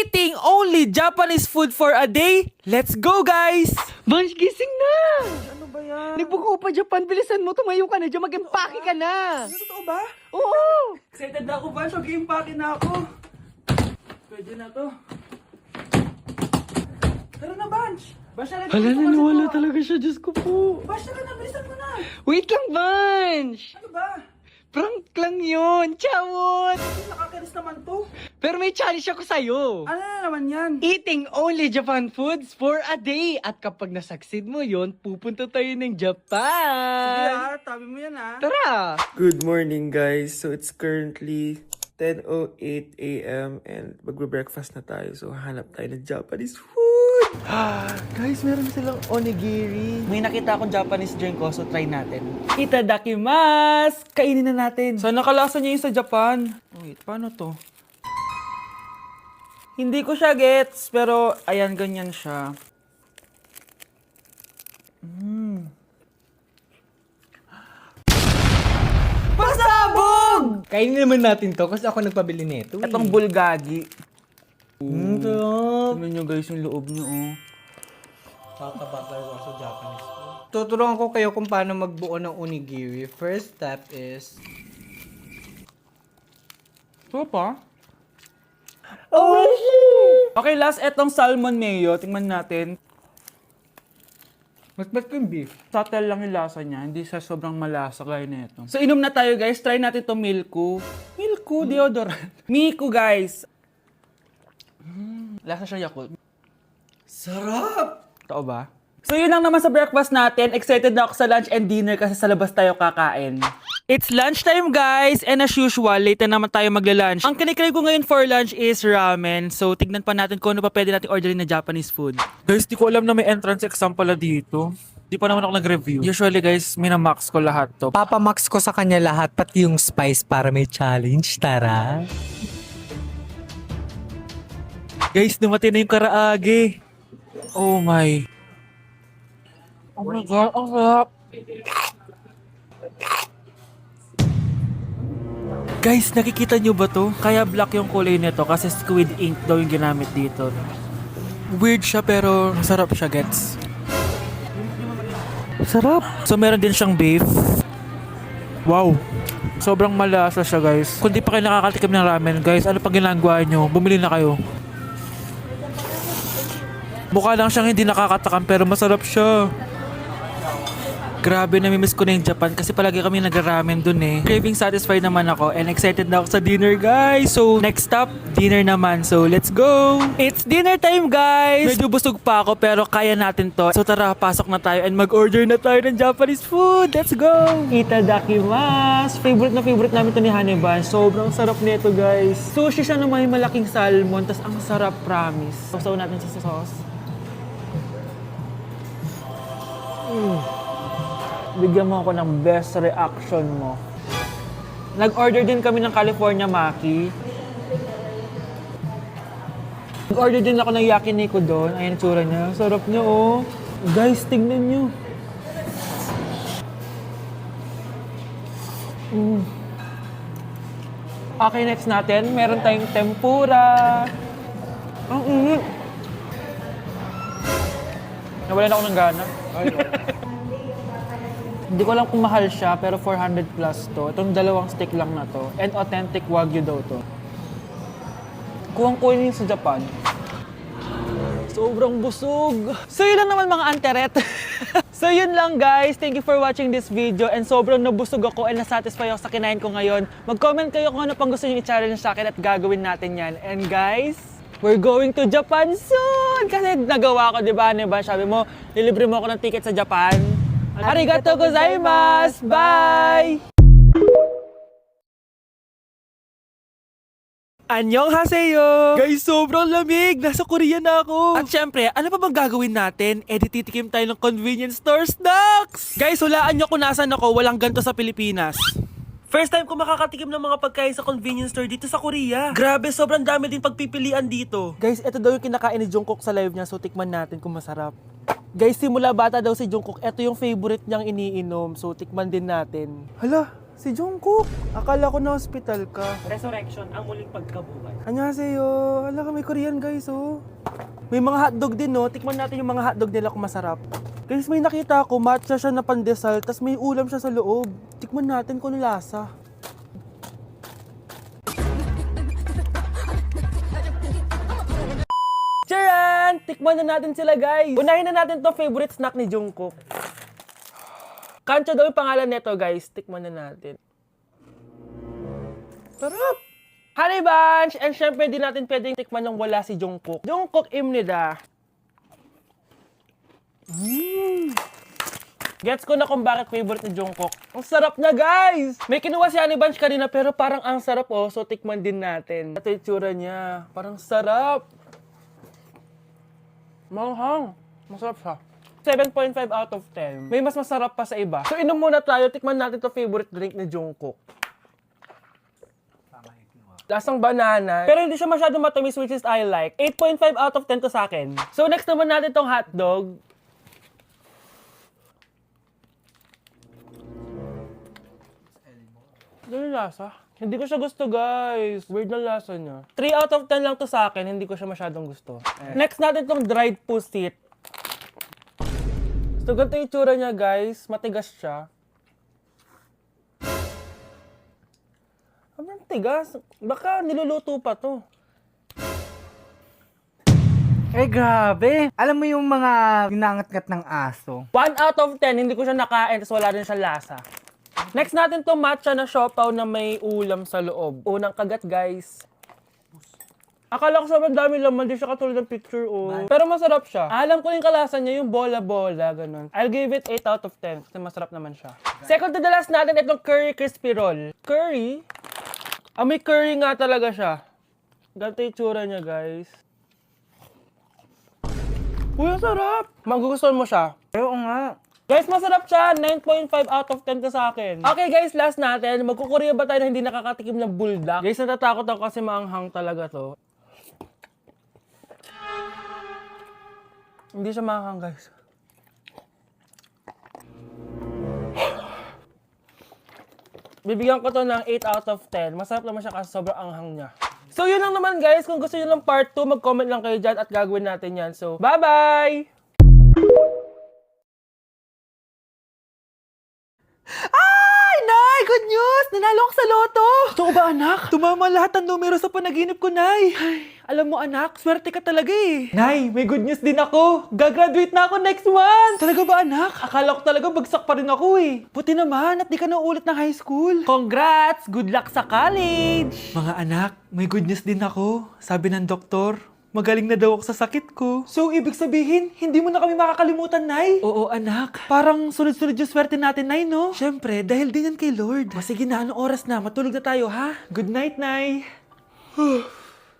Eating only Japanese food for a day? Let's go, guys! Vansh, gising na! Ano ba yan? Nagbuko pa Japan, bilisan mo, tumayo ka na dyan, mag-empake ka na! Totoo ba? Oo! Excited na ako, Vansh. Mag-impake na ako. Pwede na to. Tara na, Vansh. Vansh, tara na. Hala, naniwala talaga siya, Diyos ko po. Vansh, tara na. Bilisan mo na. Wait lang, Vansh! Ano ba? Prank lang yun, chawot! Nakakainis naman to. Pero may challenge ako sa'yo. Ano na naman yan? Eating only Japan foods for a day. At kapag nasucceed mo yon, pupunta tayo ng Japan. Tabi mo yan, Tara! Good morning, guys. So it's currently 10:08 a.m. and magbe-breakfast na tayo. So hanap tayo ng Japanese food. Guys, meron silang onigiri. May nakita akong Japanese drink ko, so try natin. Itadakimasu! Kainin na natin. So, nakalasa niya yung sa Japan. Wait, paano to? Hindi ko siya gets, pero ayan, ganyan siya. Pasabog! Kainin naman natin to kasi ako nagpabili nito. Itong bulgagi. Sarap. Tignan nyo guys yung loob nyo, oh. Kakabakal ko sa Japanese food. Tuturuan ko kayo kung paano magbuo ng onigiri. First step is... Ito pa? Oh, Okay, last etong salmon mayo. Tingnan natin. mas yung beef. Subtle lang yung lasa niya. Hindi siya sobrang malasa gaya nito. So, inom na tayo guys. Try natin to Milku. Milku, deodorant. Miku guys. Lasa siya Yakult. Sarap! Totoo ba? So yun lang naman sa breakfast natin. Excited na ako sa lunch and dinner kasi sa labas tayo kakain. It's lunchtime guys, and as usual, late na naman tayo magla-lunch. Ang kinikrave ko ngayon for lunch is ramen. So tignan pa natin kung ano pa pwede natin orderin na Japanese food. Guys, di ko alam na may entrance exam pala dito. Di pa naman ako nag-review. Usually guys, minamax ko lahat to. Papamax ko sa kanya lahat, pati yung spice para may challenge, tara. Guys, dumating na yung karaage. Oh my. Oh my God, ang sarap. Guys, nakikita nyo ba to? Kaya black yung kulay nito kasi squid ink daw yung ginamit dito. Weird siya pero masarap siya, gets. Sarap. So meron din siyang beef. Wow. Sobrang malasa siya, guys. Kung di pa kayo nakakatikim ng ramen, guys, ano pang ginagawa nyo? Bumili na kayo. Mukha lang siyang hindi nakakatakam pero masarap siya. Grabe, namimiss ko na yung Japan kasi palagi kami nag-ramen dun eh. Craving satisfied naman ako and excited na ako sa dinner guys. So next stop, dinner naman. So let's go! It's dinner time guys! Medyo busog pa ako pero kaya natin to. So tara, pasok na tayo and mag-order na tayo ng Japanese food. Let's go! Itadakimasu! Favorite namin to ni Haneban. Sobrang sarap nito guys. Sushi siya na may malaking salmon. Tas ang sarap, promise. Sausaw natin sa sauce. Bigyan mo ako ng best reaction mo. Nag-order din kami ng California Maki. Nag-order din ako ng yakiniku doon. Ayan ang tsura niya. Sarap niya, oh. Guys, tignan niyo. Okay, next natin. Meron tayong tempura. Ang init. Nawalan ako ng gana. Hindi ko alam kung mahal siya, pero 400 plus to. Itong dalawang stick lang na to. And authentic Wagyu daw to. Kuwang-kuwin sa Japan. Sobrang busog. So yun lang naman mga anteret. So yun lang guys. Thank you for watching this video. And sobrang nabusog ako and nasatisfy ako sa kinain ko ngayon. Mag-comment kayo kung ano pang gusto nyo i-challenge sa akin at gagawin natin yan. And guys, we're going to Japan soon! Kasi nagawa ko, di ba? Sabi mo, lilibre mo ako ng ticket sa Japan. Arigatou gozaimasu! Bye! Annyeonghaseyo! Guys, sobrang lamig! Nasa Korea na ako! At syempre, ano pa bang gagawin natin? Titikim tayo ng convenience store snacks! Guys, hulaan nyo kung nasan ako, walang ganito sa Pilipinas. First time ko makakatikim ng mga pagkain sa convenience store dito sa Korea. Grabe, sobrang dami din pagpipilian dito. Guys, ito daw yung kinakain ni Jungkook sa live niya, so tikman natin kung masarap. Guys, simula bata daw si Jungkook, ito yung favorite niyang iniinom, so tikman din natin. Hala, Si Jungkook. Akala ko na hospital ka. Resurrection, ang muling pagkabuhay. Annyeonghaseyo. Ala ka, may Korean guys, oh. May mga hotdog din, no? Tikman natin yung mga hotdog nila kung masarap. Guys, may nakita ako, matcha siya na pandesal, tas may ulam siya sa loob. Tikman natin kung ano lasa. Charan! Tikman na natin sila, guys. Unahin na natin to favorite snack ni Jungkook. Kancho daw yung pangalan nito, guys. Tikman na natin. Sarap! Honey Bunch! And syempre, di natin pwedeng tikman nang wala si Jungkook. Jungkook imnida. Gets ko na kung bakit favorite ni Jungkook. Ang sarap na, guys! May kinuha si Honey Bunch kanina pero parang ang sarap, oh. So, tikman din natin. Ito yung tsura niya. Parang sarap. Manghang. Masarap siya. 7.5 out of 10. May mas masarap pa sa iba. So, inom muna tayo. Tikman natin to favorite drink ni Jungkook. Lasang banana. Pero hindi siya masyadong matamis, which is I like. 8.5 out of 10 to sa akin. So, next naman natin tong hotdog. Ano yung lasa? Hindi ko siya gusto, guys. Weird na lasa niya. 3 out of 10 lang to sa akin. Hindi ko siya masyadong gusto. Next natin tong dried pusit. So, ganito yung itsura niya, guys. Matigas siya. Ang tigas. Baka niluluto pa to. Eh, grabe. Alam mo yung mga ginangat-ngat ng aso? 1 out of 10, hindi ko siya nakain, tapos wala rin siya lasa. Next natin to matcha na siopaw na may ulam sa loob. Unang kagat, guys. Akala ko sobrang dami laman, di siya katulad ng picture, oh. Pero masarap siya. Alam ko yung kalasa niya, yung bola-bola, ganun. I'll give it 8 out of 10, kasi masarap naman siya. Second to the last natin, itong curry crispy roll. Curry? May curry nga talaga siya. Ganito yung tsura niya, guys. Uy, ang sarap! Magugustuhan mo siya. Oo nga. Guys, masarap siya. 9.5 out of 10 ka sa akin. Okay, guys, last natin. Magkukurya ba tayo na hindi nakakatikim ng buldak? Guys, natatakot ako kasi maanghang talaga to. Hindi siya maanghang, guys. Bibigyan ko to ng 8 out of 10. Masarap naman siya kasi sobrang anghang niya. So, yun lang naman, guys. Kung gusto nyo ng part 2, mag-comment lang kayo dyan at gagawin natin yan. So, bye-bye! Ay, Nay! Good news! Nanalo ako sa loto! Totoo ba, anak? Tumama lahat ng numero sa panaginip ko, Nay. Ay, alam mo, anak, swerte ka talaga eh. Nay, may good news din ako. Gagraduate na ako next month! Talaga ba, anak? Akala ko talaga bagsak pa rin ako eh. Buti naman at di ka na ulit ng high school. Congrats! Good luck sa college! Mga anak, may good news din ako. Sabi ng doktor, magaling na daw ako sa sakit ko. So, ibig sabihin, hindi mo na kami makakalimutan, Nay? Oo, anak. Parang sunod-sunod yung swerte natin, Nay, no? Siyempre, dahil din yan kay Lord. O sige na, anong oras na? Matulog na tayo, ha? Good night, Nay.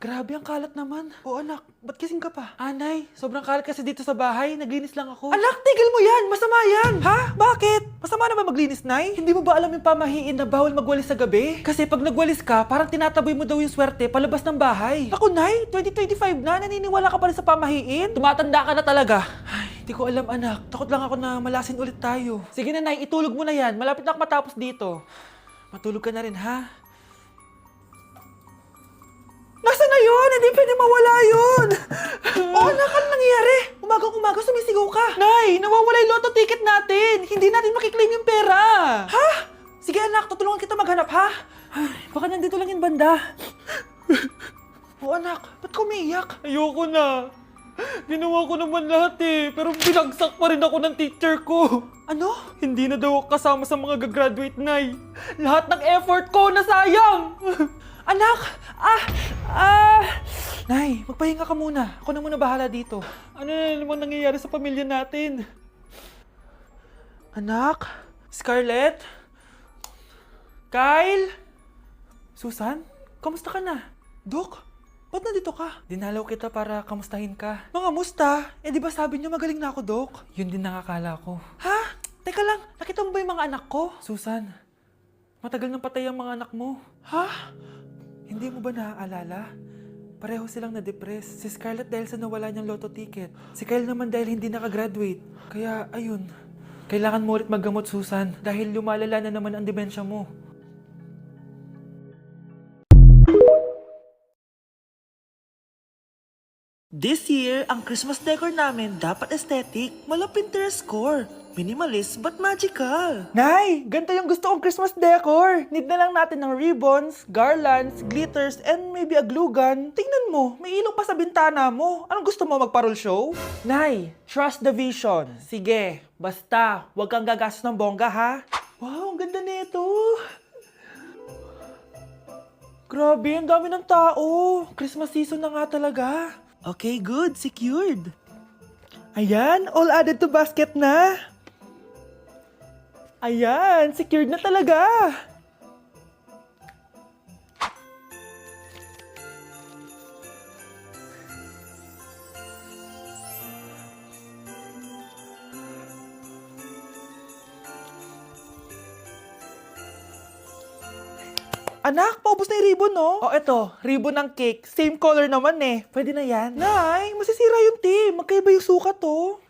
Grabe, ang kalat naman. O anak, ba't kising ka pa? Nay, sobrang kalat kasi dito sa bahay. Naglinis lang ako. Anak, tigil mo yan! Masama yan! Ha? Bakit? Masama na ba maglinis, Nay? Hindi mo ba alam yung pamahiin na bawal magwalis sa gabi? Kasi pag nagwalis ka, parang tinataboy mo daw yung swerte palabas ng bahay. Ako, Nay, 2025 na, naniniwala ka pa rin sa pamahiin? Tumatanda ka na talaga. Ay, hindi ko alam, anak. Takot lang ako na malasin ulit tayo. Sige na, Nay, itulog mo na yan. Malapit na ako matapos dito. Matulog ka na rin, ha? Nasaan na yun? Hindi pwede mawala yun! Oo, anak, ano nangyayari? Umagang-umaga sumisigaw ka. Nay, nawawala yung lotto ticket natin. Hindi natin makiklaim yung pera. Ha? Sige anak, tutulungan kita maghanap, ha? Ay, baka nandito lang yung banda. Oo anak, ba't ka umiiyak? Ayoko na. Ginawa ko naman lahat eh, pero binagsak pa rin ako ng teacher ko. Ano? Hindi na daw ako kasama sa mga gagraduate, Nay. Lahat ng effort ko nasayang. Anak! Nay, magpahinga ka muna. Ako na muna bahala dito. Ano na naman nangyayari sa pamilya natin? Anak? Scarlett? Kyle? Susan? Kamusta ka na? Dok? Ba't nandito ka? Dinalaw kita para kamustahin ka. Mga musta? Eh di ba sabi niyo magaling na ako, Dok? Yun din nakakala ko. Ha? Teka lang, nakita mo ba yung mga anak ko? Susan, matagal nang patay ang mga anak mo. Ha? Hindi mo ba naaalala? Pareho silang na-depress. Si Scarlett dahil sa nawala niyang lotto ticket. Si Kyle naman dahil hindi nakagraduate. Kaya, ayun. Kailangan mo ulit maggamot, Susan. Dahil lumalala na naman ang demensya mo. This year, ang Christmas decor namin dapat aesthetic, mala Pinterest score. Minimalist but magical. Nay, ganito yung gusto kong Christmas decor. Need na lang natin ng ribbons, garlands, glitters, and maybe a glue gun. Tingnan mo, may ilaw pa sa bintana mo. Anong gusto mo, magparol show? Nay, trust the vision. Sige, basta, huwag kang gagastos ng bongga ha. Wow, ang ganda nito. Grabe, ang dami ng tao. Christmas season na nga talaga. Okay, good. Secured. Ayan, all added to basket na. Ayan, secured na talaga. Anak, paubos na yung ribbon, no? O, eto, ribbon ng cake. Same color naman eh. Pwede na yan. Nay, masisira yung team. Magkaiba yung sukat, oh.